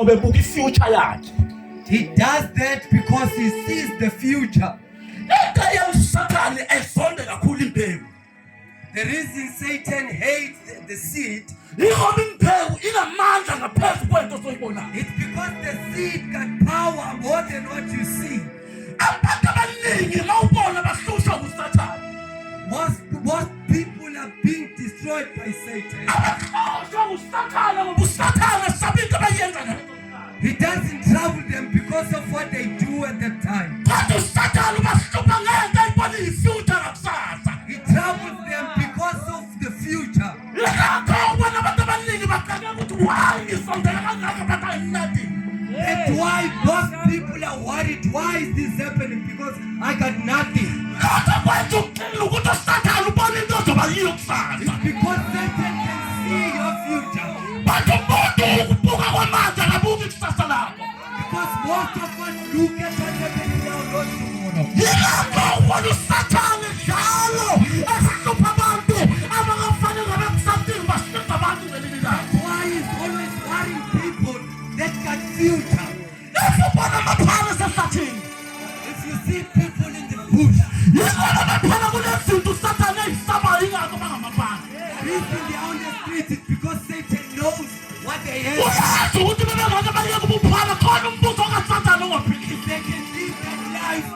Obebuka ifuture yakhe. He does that because he sees the future. The reason Satan hates the seed, it's because the seed got power more than what you see. Most people are being destroyed by Satan. He doesn't trouble them because of what they do at the time. He troubles them because of the future. That's why most people are worried. Why is this happening? Because I got nothing. It's because Satan can see your future. Because most of us look at what's happening now, not tomorrow. That's why he's always worrying people that got future. If you see people in the bush, reason they're on the street is because Satan knows what they have. If they can live that life,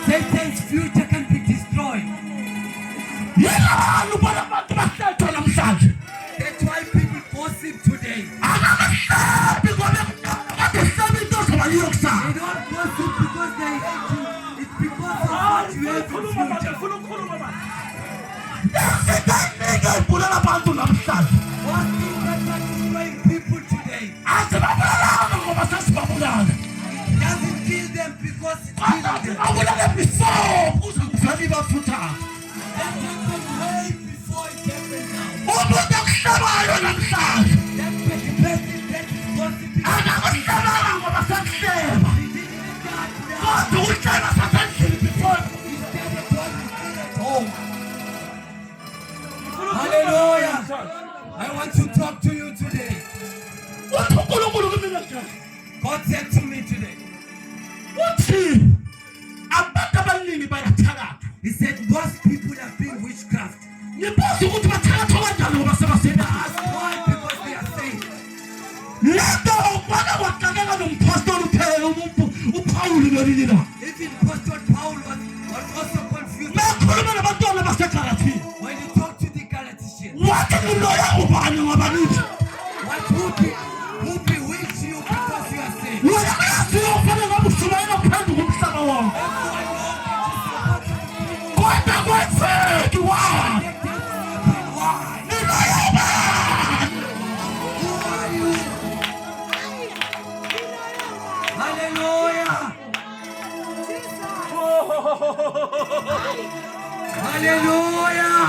Satan's future can be destroyed. That's why people gossip today. They don't gossip because they hate you. It's because of what you have in future. One thing that's destroying people today, it doesn't kill them because it's killing them. That happened way before it happened now. That person that is gossiping, he didn't start now. He started what he did at home. Hallelujah. I want to talk to you today. God said to me today, he said most people are being witchcraft. That's why because they are saved. Even Pastor Paul was also confused. When you talk to the Galatians, what who bewitch you because you are saved? Hallelujah!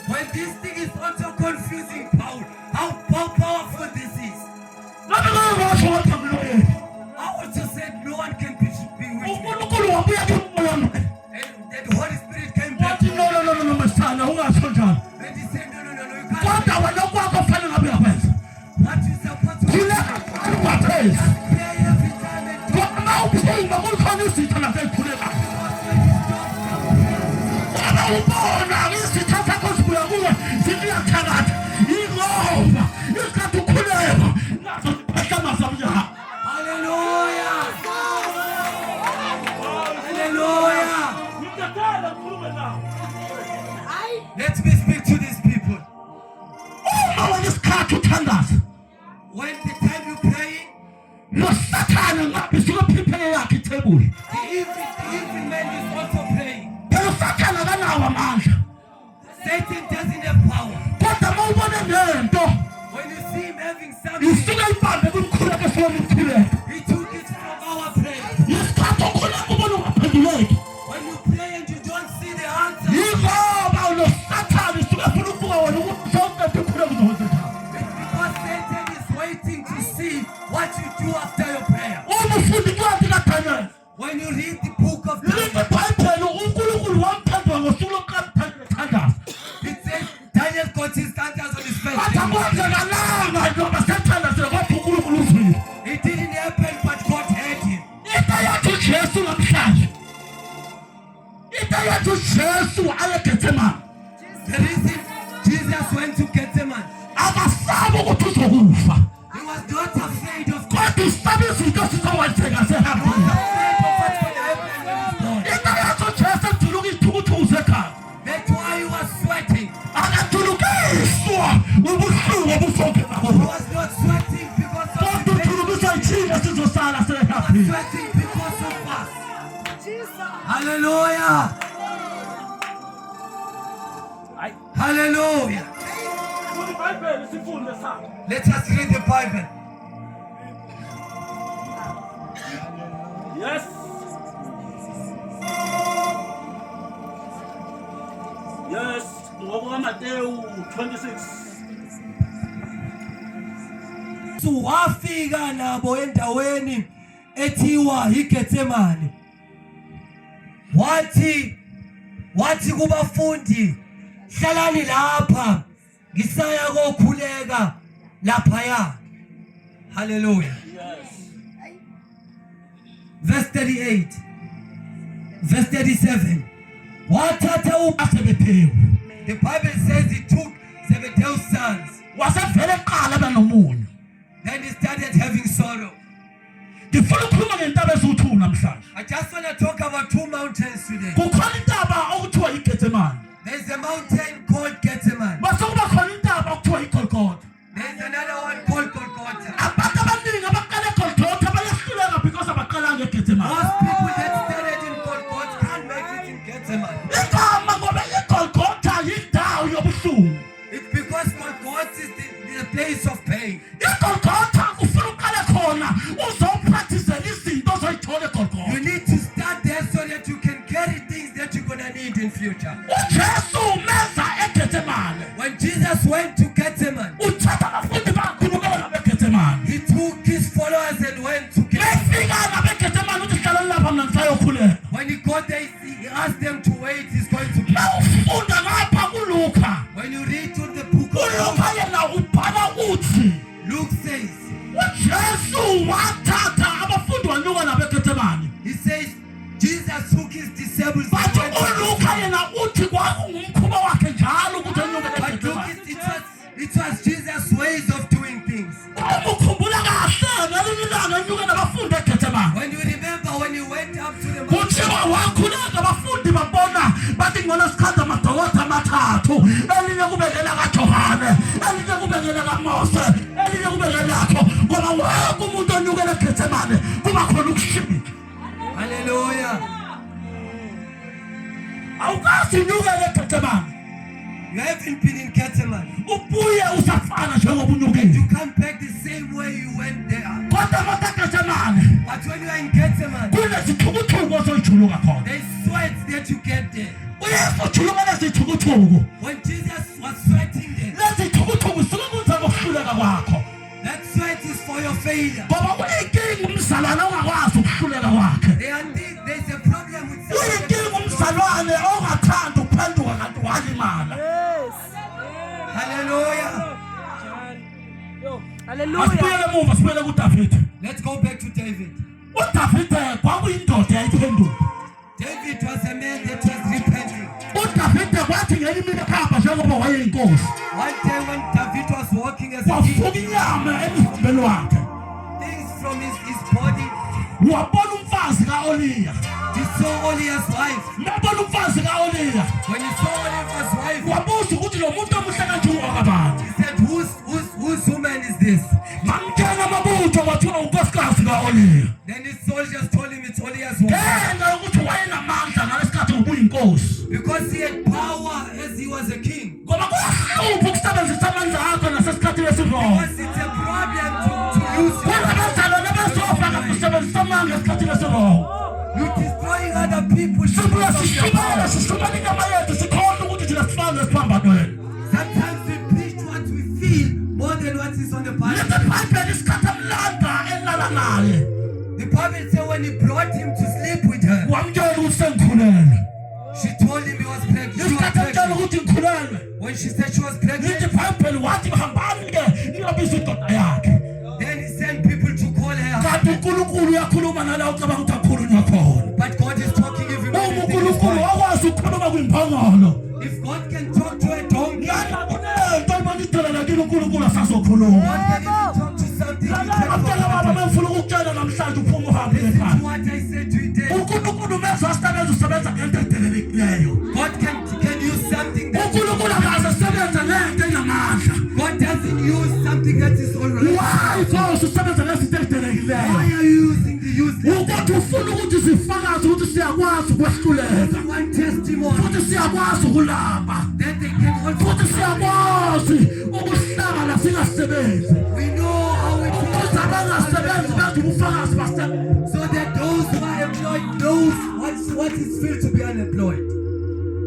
When this thing is also confusing Paul, how powerful this is. I also said no one can be bewitched. And the Holy Spirit came back. And he said, no, you can't. What you supposed to do? Pray every time and talk. Hallelujah! Hallelujah! Let me speak to these people. When the time you pray, the evil man is also praying. Satan doesn't have power. When you see him having something, he took it from our prayer. When you pray and you don't see the answer, it's because Satan is waiting to see what you do after your prayer. When you read the book of Daniel, The reason Jesus went to Gethsemane, akasabe ukuthi uzokufa. he was not afraid of Kodwa isabe izinto sizowenzeka sehaphile. Into yakho Jesu ejuluka ithukuthuze ekhaya. That's why he was sweating. Akajulukiswa ubuhlungu obusongela He kubo. was not sweating because of Kodwa the pain. ujulukiswa ithina sizosala He was sehaphile. sweating because of us. Hallelujah. Hallelujah. Let us read the Bible. Yes. Yes, ngokukaMateyu 26. So wafika nabo endaweni ethiwa iGetsemane. Wathi kubafundi, hlalani lapha ngisaya kokhuleka laphaya. Hallelujah. Yes. Verse 38. Verse 37. Wathatha Asebephewu. The Bible says he took Zebedee's sons. Wasevele eqala benomunye. Then he started having sorrow. Ngifuna ukukhuluma ngentaba eziwu-2 namhlanje. I just want to talk about 2 mountains today. Kukhona intaba okuthiwa iGetsemane. There's a mountain called Gethsemane. Base kuba khona intaba okuthiwa iGolgotha. There's another one called Golgotha. Abantu abaningi abaqala eGolgotha bayahluleka because abaqalanga eGetsemane. Most people that started in Golgotha can't make it in Gethsemane. Igama ngoba iGolgotha yindawo yobuhlungu. It's because Golgotha is the place of pain. iGolgotha ufuna uqale khona uzophathizela izinto ozoyithola eGolgotha. You need to start there so that you can carry things that you're going to need in future. uJesu umeza eGetsemane. When Jesus went to Gethsemane, Uthatha abafundi bakhulumela ngabe eGetsemane. he took his followers and went to Gethsemane. Befika ngabe eGetsemane uthi hlalani lapha mina ngisayokhuleka. When he got there, he asked them to wait. He's going to be. Ufunda ngapha kuLuka. When you read through the book of uLuka yena ubhala uthi Luke says, uJesu wathatha abafundi wanyuka nabo eGetsemane. he says, Jesus took his disciples. Bathi and went to uLuka yena uthi kwakungumkhuba wakhe njalo ukuthi anyuke But look, eGetsemane. it was Jesus' ways of doing things. Ukukhumbula kahle ngelinye ilanga anyuke nabafundi eGetsemane. When you remember when he went up to the mountain, Kuthiwa wakhuleka abafundi babona bathi ngona sikhaza amadokoda amathathu. Elinye kubekela kaJohane, elinye kubekela kaMose, elinye kubekela lakho. Ngoba wonke umuntu onyukela eGetsemane kuba khona ukushimika. hallelujah. Awukazi unyukela eGetsemane. You haven't been in Gethsemane. Ubuye usafana njengoba unyukile. You come back the same way you went there. Kodwa eGetsemane But when you are in Gethsemane, kunezithukuthuku ozoyijuluka khona. there's sweat that you get there. uYesu ujuluka lezithukuthuku. When Jesus was sweating there, Lezithukuthuku suke kunzima ukuhluleka kwakho. that sweat is for your failure. Ngoba uyinkinga umzalwane ongakwazi ukuhluleka kwakhe. There's a problem with Uyinkinga umzalwane ongathanda ukuphenduka kanti walimala. Hallelujah. Asibuyele emuva sibuyele kuDavide. Let's go back to David. uDavide kwakuyindoda yayiphenduka. David was a man that was repenting. uDavide kwathi ngelinye imini ekhamba njengoba wayeyinkosi. One day when David was walking as a king, Wafuka inyama emzimbeni wakhe. things from his body, Wabona umfazi kaOliya. he saw Olia's wife. Wabona umfazi kaOliya. When he saw Olia's wife, Wabuza ukuthi lo muntu omuhle kanje ungakabani. he said, whose woman is this? Bamtshela amabutho kwathiwa unkosikazi kaOliya. Then his soldiers told him it's Olia's wife. Ngenxa yokuthi wayenamandla ngalesikhathi ngobuyinkosi. Because he had power as he was a king. Ngoba kuyahlupha ukusebenzisa amandla akho nasesikhathini esirongo. Because it's a problem to use it. Kunabazalwane besofa ngakusebenzisa amandla esikhathini esirongo. You're destroying other people. Sibuya sishumela inyama yethu sikhona ukuthi thina sifane esiphambanweni. Sometimes we preach what we feel more than what is on the Bible. iBhayibheli isikhathi amlanda elala naye. The Bible said when he brought him to sleep with her, Wamtshela ukuthi sengikhulelwe. she told him he was pregnant. She was Isikhathi amtshela pregnant. ukuthi ngikhulelwe. When she said she was Lithi pregnant, iBhayibheli wathi hambani-ke niyobiza indoda yakhe. then he sent people to call her. Kanti uNkulunkulu uyakhuluma nala ucabanga ukuthi akhulunywa khona. But God is talking even Uma when you think it's uNkulunkulu quiet. wakwazi ukukhuluma kwimphongolo. If God can talk to a uNkulunkulu asazokhuluma. God can even talk to something. Abantwana baba bafuna ukutshela namhlanje uphuma uhambe Listen to ekhaya. what I said today. uNkulunkulu meza asebenza usebenza ngento edelekileyo. God can use something that uNkulunkulu akasebenza ngento enamandla. God doesn't use something that is already. Why Inkosi usebenza ngezinto edelekileyo? Why are you using the useless? Ukuthi ufuna ukuthi sifakaze ukuthi siyakwazi ukwehluleka. One testimony Futhi siyakwazi ukulamba. that they can Futhi also. siyakwazi ukuhlala singasebenzi. We know how it Ukuthi abangasebenzi benze ubufakazi basebenza. so that those who are employed knows what it feels to be unemployed.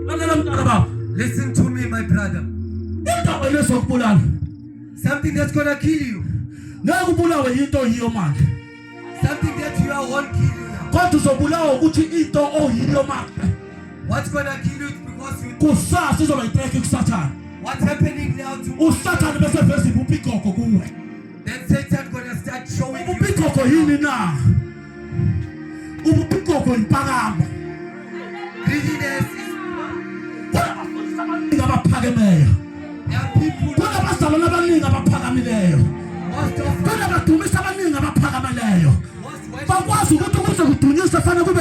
Lalela mntwana baba. Listen to me, my brother. Into elizokubulala. Something that's gonna kill you. Ngeke ubulawe into yiyo manje. Something that you are won't kill you now. Kodwa uzobulawa ukuthi into oyiyo manje. What's gonna kill you is because you. Kusasa izoba itreki kuSathane. What's happening now to uSathane bese veza ubupikoko kuwe. then Satan gonna start showing you. Ubupikoko yini na? Ubupikoko impakamo. Greediness is. Abaphakemeyo. There are people. Kunabazalwane abaningi abaphakamileyo. Most of Kunabadumisi abaningi abaphakameleyo. Bakwazi ukuthi ukuze kudunyiswe fanele kube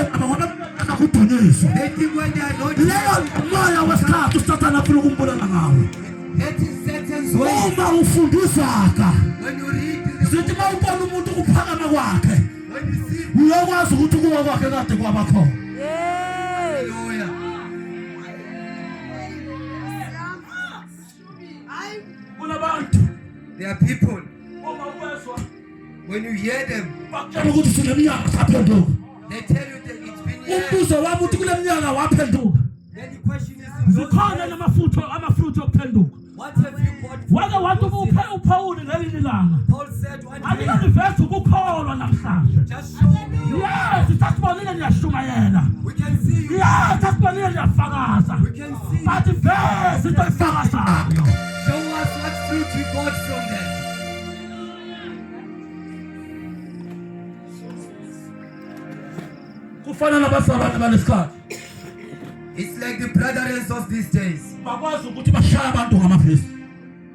abakudunyiswe. they think when they are not. Leyo moya wesikhathi uSathane afuna ukumbulala ngawo. That is Satan's way. Uma ufundisaka When you read the. sithi mawubona umuntu ukuphakama kwakhe When you see. uyakwazi ukuthi kuwa kwakhe kade kwabakho. Hallelujah. Kunabantu There are people. uma uwezwa When you hear them, bakutshela ukuthi sineminyaka saphenduka. they tell you that it's been years. Umbuzo wami uthi kule minyaka waphenduka. Then the question is, Zikhona amafutha okuphenduka. what have you bought? Wake wathi uPawuli ngelinye ilanga. Paul said one day, Angikanivezi ukukholwa namhlanje. just show me your. Yes, sasibonile niyashumayela. We can see you. Yes, sasibonile niyafakaza. We can see you. Bathi vezi into efakazayo. Show us what fruit you got from that. Kufana nabazalwane balesikhathi. It's like the brethren of these days. Bakwazi ukuthi bashaya abantu ngamavesi.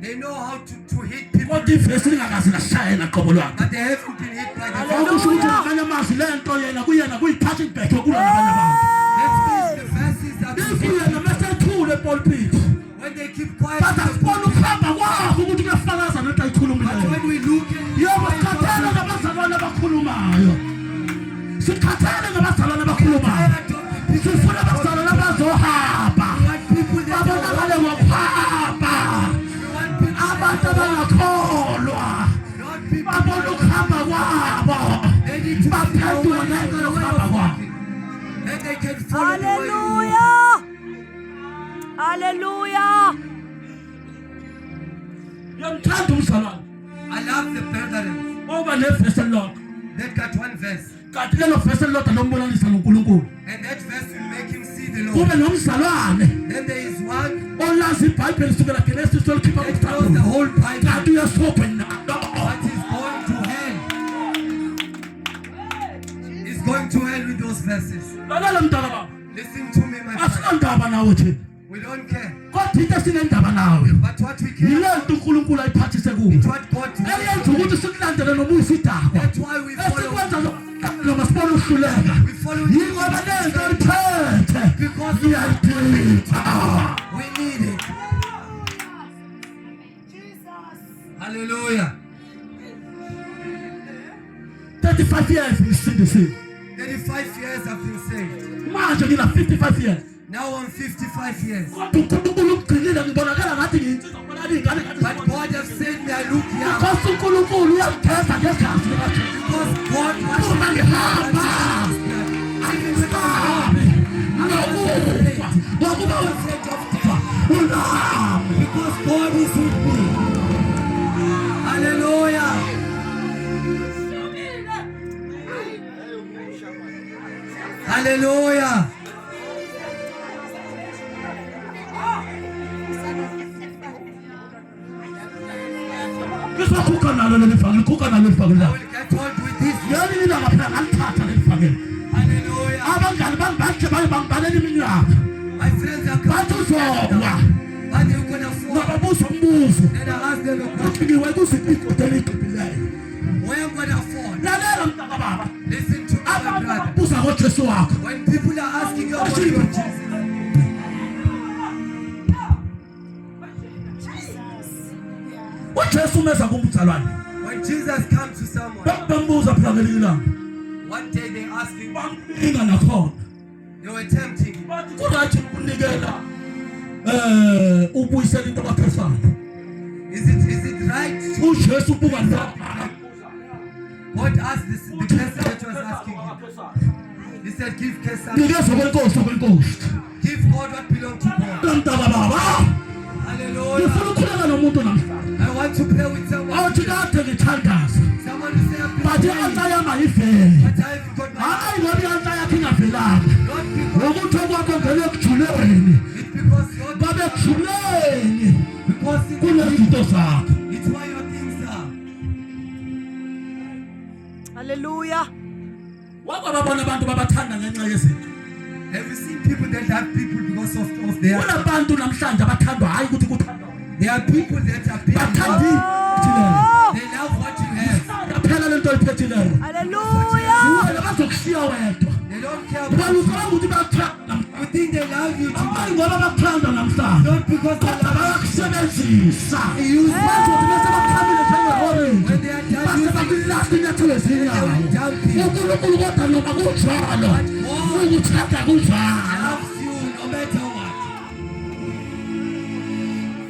They know how to hit people, Kodwa ivesi lingakazi lashaye naqobo lwakhe. but they haven't been hit by the Akusho ukuthi ngamanye amazwi lento yena kuyena kuyi-touching back yokulwa nabanye abantu. That means the verses are If the yena mesethule epulpit. when they keep quiet. Bathi asibone ukuhamba kwakho ukuthi kuyafakaza nento But ayikhulumileyo. when we look at Yebo sikhathele ngabazalwane abakhulumayo. Sikhathele ngabazalwane abakhulumayo. Sifuna abazalwane abazohamba. Babonakale ngokuhamba. Abantu abangakholwa. Babona ukuhamba kwabo. Baphenduka ngenxa yokuhamba kwabo. then they can follow the way you walk. Hallelujah. Hallelujah. Ngiyamthanda umzalwane. I love the brethren. Oba nevesi elilodwa. They've got one verse, Kanti lelo vesi elilodwa lombolanisa noNkulunkulu. and that verse will make him see the Lord. Kube nomzalwane Then there is one olazi iBhayibheli sukela Genesis likhipha that knows the kuThabo. whole Bible, Kanti uyasopha nalo. but is going to hell. He's going to hell with those verses. Lalela mntaka baba. Listen to me, my friend. Asinandaba nawe thina. We don't care. Kodwa into esinendaba nawe. But what we care Yile nto uNkulunkulu ayiphathise kuwe. is what God Eyenza wants. ukuthi sikulandele noma uyisidakwa. That's why we follow. Esikwenza noma sibona uhluleka. We follow Yingoba lento liphethe. because Iyayiphetha. we need it. Hallelujah. 35 years ngisindisiwe. 35 years I've been saved. Manje ngina 55 years. Now I'm 55 years. Kodwa uNkulunkulu ugcinile ngibonakala ngathi ngiyinsizwa kubona ingane But God has saved me. I look young. Because uNkulunkulu uyangithetha ngegazi likaJesu. Because God wants Uma ngihamba because God is with me. Hallelujah. Hallelujah. Ngizokhukha nalo leli vangeli, ngikhukha nalo leli vangeli I la. will get on with this. Yeli lilanga phela ngalithatha leli vangeli. Hallelujah. Abangani bami bakhe baye bangibalela iminyaka. My friends are Bathi coming. uzokwa. But you're gonna fall. nababuza umbuzo Then I ask them a question. uqikiwe kuziphico eligqibileyo. Where am I gonna fall? Lalela mntaka baba, Listen to me, my abantu brother. babuza ngoJesu wakho. When people are asking you about your Jesus, uJesu umeza kumzalwane, when Jesus comes to someone, bambuza phela ngelinye ilanga, one day they ask him, bamlinga nakhona. they were tempting him. Bathi kurathi ukunikela ubuyisela into kaphesayo. Is it right to uJesu ubuka la. God asked the person that was asking him? He said, give Caesar, Nikeza kwenkosi. give God what belongs to God. Mntaka baba, Hallelujah. ngifuna ukukhuleka nomuntu namhlanje. I want to pray with someone. Awuthi kade ngithandaza. Someone who say, I've Bathi been praying, ansa yami ayiveli. but I haven't got my Hayi ngoba ansa yakhe ingavelanga. not because Ukuthi okwakho ngene ekujuleni. it's because you're Babe ekujuleni because it's kunezinto zakho. it's why your things are. Hallelujah. Wake babona abantu babathanda ngenxa yezinto. Have you seen people that love people because of their? Kunabantu namhlanje abathandwa hayi ukuthi kuthandwa. There are people that are being Bathandi loved. thina. They love what you have. Phela lento oyiphethileyo. Hallelujah. Wena bazokushiya wedwa. They don't care about Balukela ukuthi bathanda. you. Think they love you too Hayi much. ngoba bakuthanda namhlanje. Not because they Kodwa love you. bayakusebenzisa. Use Bazothi bese bakhamile njengeorange. when they are done Base using bakulahla inyathelo ezinyawo. uNkulunkulu kodwa noma kunjalo. Ukuthanda kunjalo. loves you no matter what.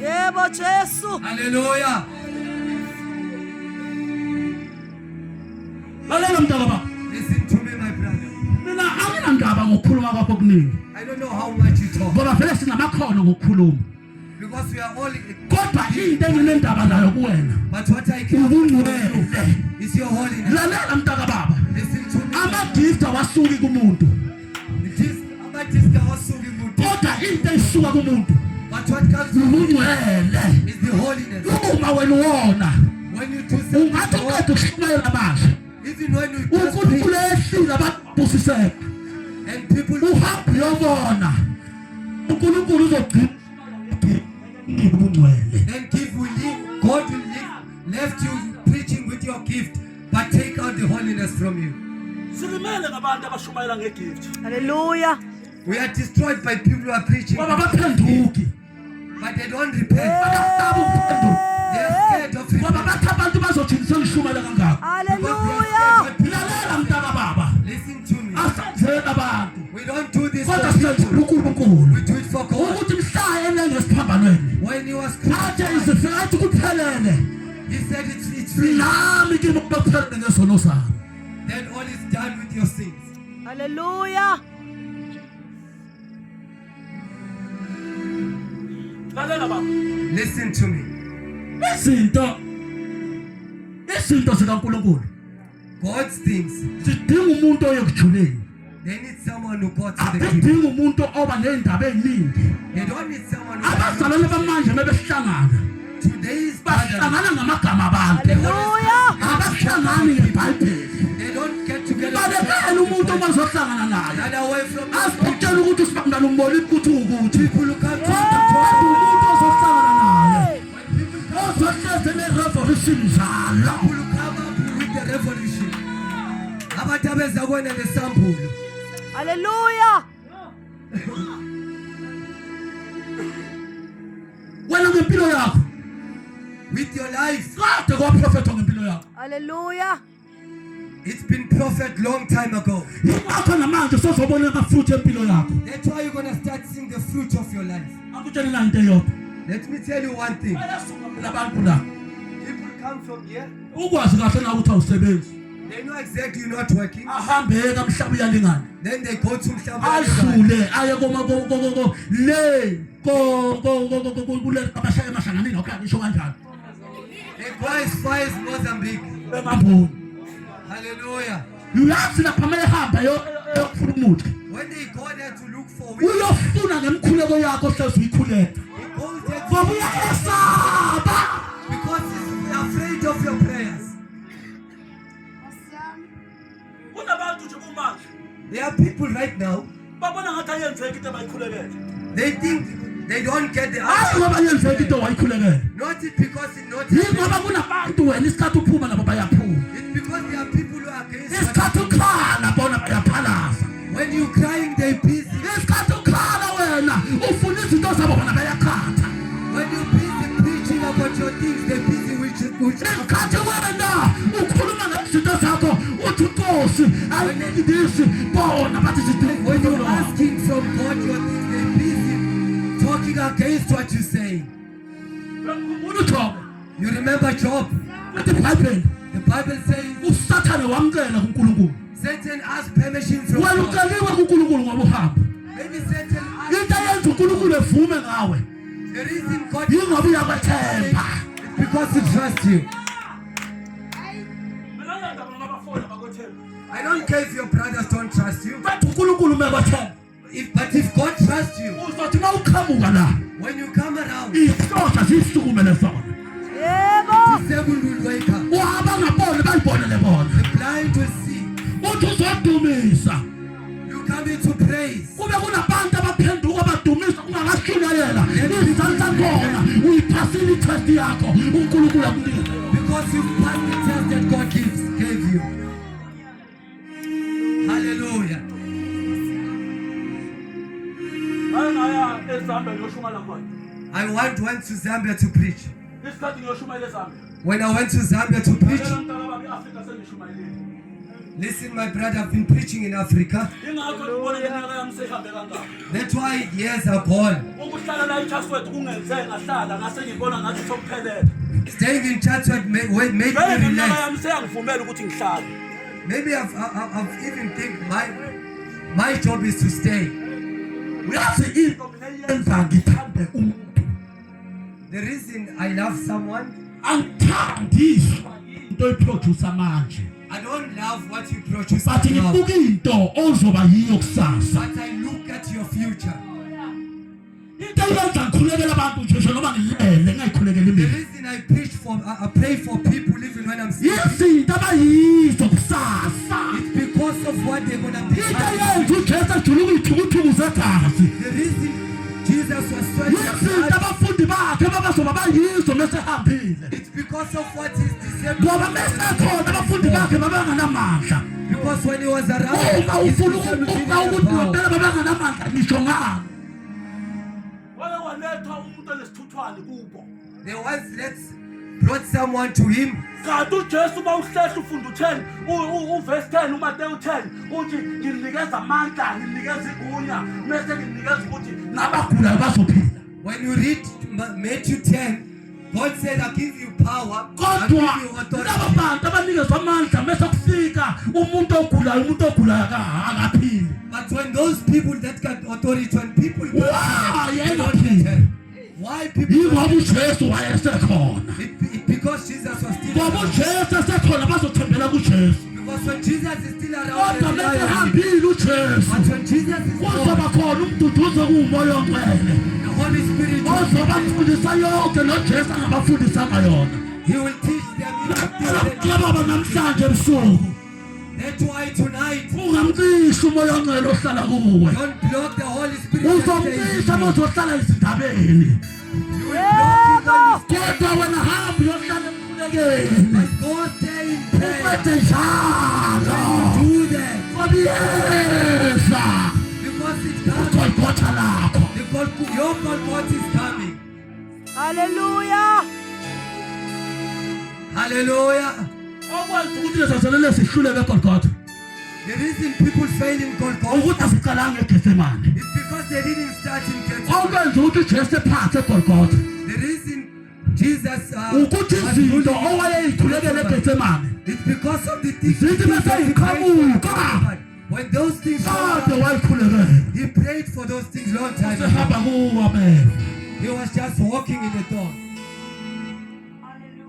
Yebo Jesu. Hallelujah. Lalela mntaka baba. Listen to me, my brother. Mina anginandaba ngokukhuluma kwakho okuningi. I don't know how much you talk Ngoba vele sinamakhono ngokukhuluma. because we are all. Kodwa into enginendaba nayo kuwena. But what I can Ubungcwele. is your holiness. Lalela mntaka baba. Listen to me. Ama-gift awasuki kumuntu. Kodwa into eyisuka kumuntu. But what comes to me Ubungcwele. is the holiness. Uma wena uwona. When you do something Ungathi wrong, uqeda ukushumayela amazwi. even when you just uNkulunkulu preach ehlile ababusiseka. and people Uhambe uyobona. uNkulunkulu uzogcina ubungcwele. then give will leave, God will leave, left you preaching with your gift, but take out the holiness from you. Silimele ngabantu abashumayela ngegift. Hallelujah. We are destroyed by people who are preaching, Ngoba baphenduki. but they don't repent. Bayasaba ukuphenduka. They are scared of Ngoba repentance. bathi abantu bazothi sengishumayela kangaka. Hallelujah. Lalela mntaka baba. Listen to me. Asenzeni abantu. We don't do this Kodwa for senzela people. uNkulunkulu. We do it for God. Ukuthi mhla enengesiphambanweni. When he was Athi crucified, izifika athi kuphelele. he said it's finished. Nami kimi kuphelele ngesono sami. Then all is done with your sins. Hallelujah. Lalela baba. Listen to me. Izinto zikaNkulunkulu. God's things, Sidinga umuntu oyekujuleni. they need someone who got to the kingdom. Abadinga umuntu oba nezindaba eziningi. They don't need someone who Abazalwane bamanje mebesihlangana. today's brothers, Bahlangana ngamagama abantu. Hallelujah. Abahlangani ngeBhayibheli. they don't get together. Balekela umuntu obazohlangana naye. Run away from us. Asitshela ukuthi sibambana umboli ukuthi ukuthi. People who come to Kodwa umuntu ozohlangana naye. when people come, Ozohleze ne-revolution njalo. people who come up with the revolution. Abantu abeza kuwena nesambulo. Hallelujah. Wena ngempilo yakho. With your life, Kade kwaprofethwa ngempilo yakho. Hallelujah. it's been prophet long time ago. Yingakho namanje sozobona amafruit empilo yakho. That's why you're gonna start seeing the fruit of your life. Akutshela na into eyodwa. Let me tell you one thing. Bayasuka abantu la. People come from here, Ukwazi kahle na ukuthi awusebenzi. they know exactly you're not working. Ahambe kamhlaba uyalingana. Then they go to Mhlaba. Adlule aye le kule abashaya emahlanganeni okanye isho kanjani. They go as far as Mozambique. Emabhoni. Hallelujah. Uyazi lapha mele hamba yokufuna umuthi. When they go there to look for wisdom, Uyofuna ngemkhuleko yakho hlezi uyikhuleka. he goes there Ngoba uyayesaba. because he's afraid of your prayers. Kunabantu nje kumanje There are people right now, babona ngathi ayenzeki into abayikhulekele. they think They don't get the hayi answer. ngoba yenzeka into wayikhulekela Not it because it not yingoba kunabantu wena isikhathi uphuma nabo bayaphuma It's because there are people who are against isikhathi what you do. ukhala bona bayaphalaza When you crying, they busy. isikhathi ukhala wena ufuna izinto zabo bona bayakhatha When you busy preaching about your things, they busy with isikhathi wena ukhuluma ngezinto zakho uthi Nkosi I need this bona bathi When you're zidinga asking from God your things, they busy talking against what you say. uJobe You remember Job? uthi iBhayibheli The Bible says uSathane wamkela kuNkulunkulu Satan asked permission from wena God. uceliwe kuNkulunkulu ngoba uhamba Maybe Satan asked. into yenza uNkulunkulu evume ngawe The reason God yingoba uyakwethemba is because He trusts you. I don't care if your brothers don't trust you. bathi uNkulunkulu mekwethemba But if God trusts you, uzothi na uqhamuka la when you come around, isihlohla sisukumele sona Yebo. disabled will wake up. uhamba ngabona bayibonele bona The blind will see. uthi uzodumisa You come into praise. kube kunabantu abaphenduka badumisa ungakashunyayela izizathu zakhona uyiphasile itest yakho uNkulunkulu akunikeza Because you passed the test that God gave you. Hallelujah. ngaya eZambia ngiyoshumela khona I went to Zambia to preach. isikhathi ngiyoshumela eZambia When I went to Zambia to preach, mntaka eAfrika sengishumayelile listen, my brother, I've been preaching in Africa. ingakho ngibona iminyaka yami sehambe kangaka That's why years are gone. ukuhlala la eChatsworth kungenzeka ngahlala ngase ngibona ngathi sokuphelele Staying in Chatsworth made me iminyaka relax. yami seyangivumela ukuthi ngihlale Maybe I've even think my job is to stay. uyazi into mina yenza ngithande umuntu The reason I love someone, angithandiswa into iproduce manje I don't love what you produce but now, ngibuka into ozoba yiyo kusasa but I look at your future. into yenza ngikhulekela abantu nje noma ngilele ngayikhulekela The mina reason I pray for people even when I'm sick, izinto abayizo kusasa it's because of what they're gonna be. into yenza uJesu ejule ukuyithukuthuku zegazi The reason Jesus was trying izinto to abafundi bakhe babazoba bayizo mesehambile it's because of what his disciples ngoba mesekhona abafundi bakhe babanganamandla because when he was around, uma his ufuna disciples didn't ukubuka have ukuthi power. wabela babanganamandla ngisho ngani wake walethwa umuntu onesithuthwane kubo There was brought someone to him. kanti uJesu bawuhlehla ufunda u10 uverse 10 uMateyu 10 uthi nginikeza amandla nginikeza igunya mase nginikeza ukuthi nabagulayo bazophila When you read Matthew 10, God said, I give you power, I give kodwa you labo authority. bantu abanikezwa amandla mase kufika umuntu ogulayo akaphili But when those people that got authority, when people don't Wow, see yeah, it, they don't yeah. get it. Why people yingoba don't get uJesu wayesekhona it? Because Jesus was still ngoba around. uJesu esekhona bazothembela kuJesu Because when Jesus is still around, kodwa they rely on him. mesehambile uJesu But when Jesus is gone, kuzoba khona umduduzo kuwumoya ongcwele the Holy Spirit will ozobafundisa yonke noJesu angabafundisanga yona He will teach them. He will teach them. baba namhlanje ebusuku That's why tonight, ungamcisha umoya ongcwele ohlala kuwe don't block the Holy Spirit. that stays in uzomcisha you. bozohlala ezindabeni You will block him kodwa wena hamba uyohlala emkhulekeni when you go stay in prayer. uphethe njalo When you do that, obiyeza because it's coming. ugolgotha lakho Your Golgotha is coming. Hallelujah. Hallelujah. okwenza ukuthi lezazelele sihluleke egolgotha The reason people fail in Golgotha ukuthi asiqalanga eGetsemane is because they didn't start in Gethsemane. okwenza ukuthi uJesu ephathe egolgotha The reason Jesus ukuthi was izinto ruling owayeyithulekele eGetsemane it's because of the things zithi bese he prayed for. ziqhamuka When those things kade happened, wayikhulekela he prayed for those things long time ago. sehamba kuwa bena He was just walking in the dawn.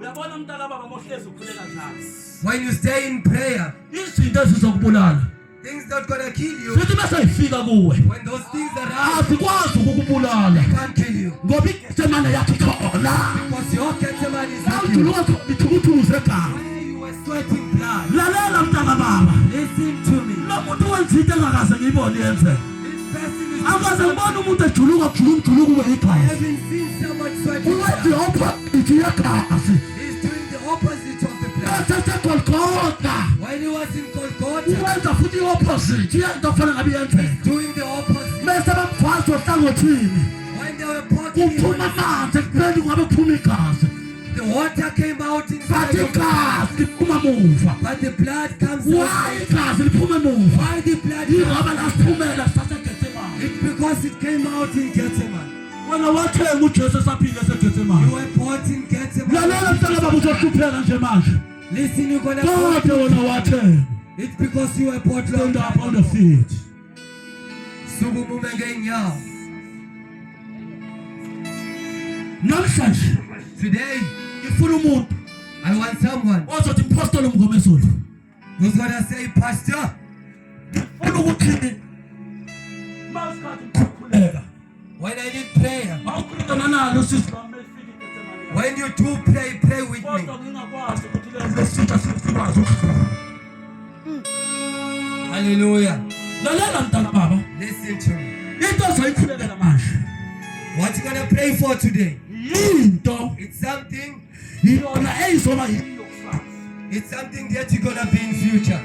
uyabona mntaka baba mohlezi ukhuleka njalo When you stay in prayer, izinto ezizokubulala things not gonna kill you. sithi bese ifika kuwe When those things arise, asikwazi ukukubulala they can't kill you. ngoba iGetsemane yathi khona Because your Gethsemane is with you. awujuluka ithukuthuku zegama Where you were sweating blood. lalela mntaka baba Listen to me. lo muntu wenza into engakaze ngiyibone yenzeka This fasting is Akaze ngibona umuntu ejuluka juluka I igazi. haven't seen someone sweating. Uwenze opposite yegazi. He's doing the opposite of the blood. Athathe Golgotha. When he was in Golgotha, Uwenza futhi opposite yento fanele ngabe yenzeka. doing the opposite. Bese bamkhwaza ohlangothini. When they were poking him, Uphuma amanzi ekubeni ngabe kuphuma igazi. the water came out inside Bathi of the igazi liphuma muva. but the blood comes Why out. igazi liphuma muva? Why the blood? Yingoba lasiphumela saseGetsemane. It's because it came out in Gethsemane. Wena wathenga uJesu esaphila You eseGetsemane. were bought in Gethsemane. Lalela mntana baba uzohlupheka nje manje. Listen, you're gonna Kodwa wena wathenga. It's because you were bought long Stand up time on the ago. feet. Subumume ngeenyawo. Namhlanje Today, ngifuna umuntu I want someone ozothi mpostoli Mngomezulu. who's gonna say, Pastor, Ngifuna ukuthi mawusikhathi ukukhuleka. when I need prayer, Awukhulekana nalo sisi lami efika eGetsemane. when you do pray, pray with me. Kodwa ngingakwazi ukuthi lesitha sikwazi ukufika. Hallelujah. Lalela mntana baba. Listen to me. Into ozoyikhulekela manje. What you gonna pray for today? Yinto It's something. yona eyizoba yiyo kusasa. It's something that you're gonna be in future.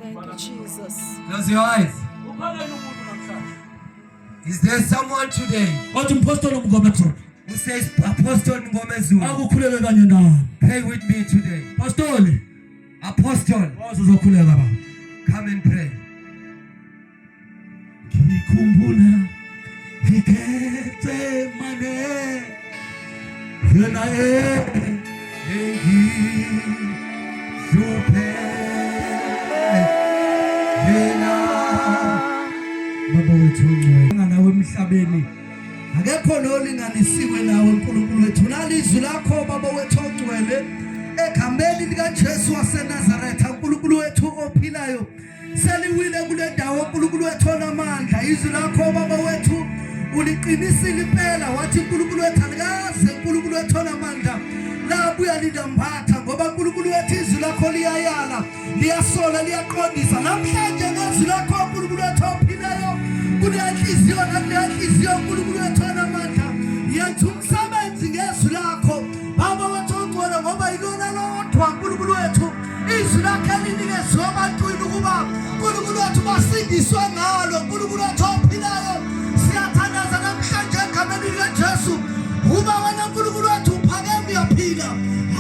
Thank you, Jesus. Close your eyes. Ukhona yini umuntu namhlanje? Is there someone today Othi mpostoli Mngomezulu. who says, Apostle Ngomezulu, Akukhuleke kanye nawe. pray with me today? Pastoli, Apostle, wazi uzokhuleka baba. come and pray. Ngikhumbula Gethsemane. Yena Baba wethu nawe emhlabeni akekho nolinganisiwe nawe uNkulunkulu wethu nalizwi lakho Baba wethu ogcwele ekhambeni lika Jesu waseNazaretha uNkulunkulu wethu ophilayo seliwile kule ndawo uNkulunkulu wethu onamandla izwi lakho Baba wethu uliqinisile impela wathi uNkulunkulu wethu alikaze uNkulunkulu wethu onamandla labuya lidambatha ngoba uNkulunkulu wethu izwi lakho liyayala liyasola liyaqondisa namhlanje ngezwi lakho uNkulunkulu wethu ophilayo kunenhliziyo nanenhliziyo uNkulunkulu wethu onamandla yenza umsebenzi ngezwi lakho Baba wethu ogcwele ngoba yilona lodwa uNkulunkulu wethu izwi lakho elinikezwe ebantwini ukuba uNkulunkulu wethu basindiswe ngalo uNkulunkulu wethu ophilayo siyathandaza namhlanje egameni likaJesu uba wena uNkulunkulu wethu uphakeme uyaphila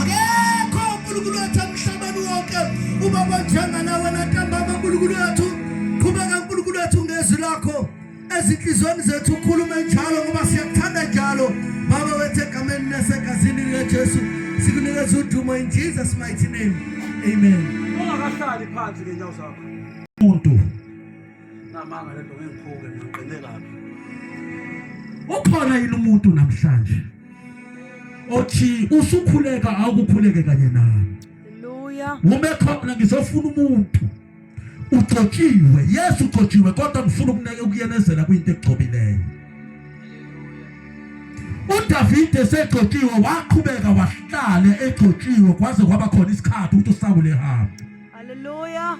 akekho uNkulunkulu wethu emhlabeni wonke uba banjenga nawe nantambama uNkulunkulu wethu qhubeka uNkulunkulu wethu ngezwi lakho ezinhlizweni zethu ukhulume njalo ngoba siyakuthanda njalo Baba wethu egameni nasegazini likaJesu sikunikeza udumo in Jesus mighty name amen. Ungakahlali phansi ngenyawo zakho. Umuntu Namanga lento ngengiphuke ngiqine kabi. ukhona yini umuntu namhlanje othi usukhuleka akukhuleke kanye nawe Hallelujah. uma khona ngizofuna umuntu ugcotshiwe Yesu ugcotshiwe kodwa ngifuna ukuyenezela kwinto egcobileyo uDavid esegcotshiwe waqhubeka wahlala egcotshiwe kwaze kwaba khona isikhathi ukuthi uSawule ehamba Hallelujah.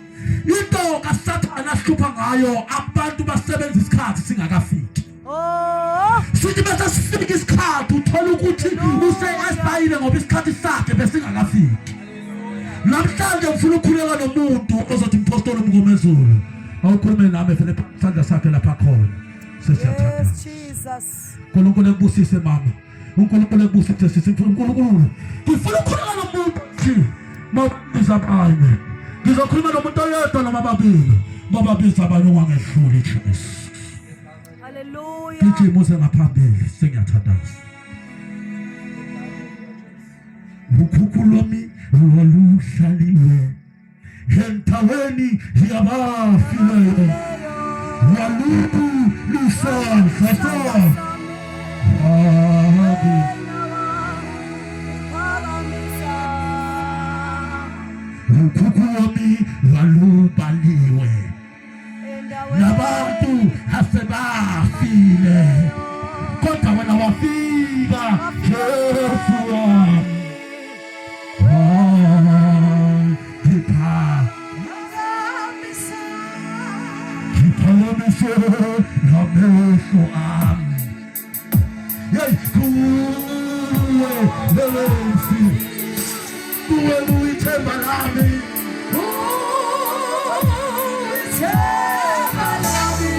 into kaSathana ahlupha ngayo abantu basebenza isikhathi singakafiki Oh. sithi bese sifika isikhathi uthola ukuthi useyasayile ngoba isikhathi sakhe besingakafiki namhlanje ngifuna ukukhuleka nomuntu ozothi mpostoli Mngomezulu awukhulume nami vele isandla sakhe lapha khona sesiyathatha Yes, Jesus. uNkulunkulu ekubusise mama uNkulunkulu ekubusise sisi uNkulunkulu ngifuna ukukhuleka nomuntu nje mabiza abanye ngizokhuluma nomuntu oyedwa noma babili ngoba biza abanye wangehluli Jesu Hallelujah. gijima uze ngaphambili sengiyathandaza ukhukhu lwami waluhlaliwe endaweni yabafileyo walulisasa ukhukhu lwami walubaliwe nabantu asebafile kodwa wena wafika Jesu wami Kiphakamise kuwe uyithemba lami, Ithemba lami.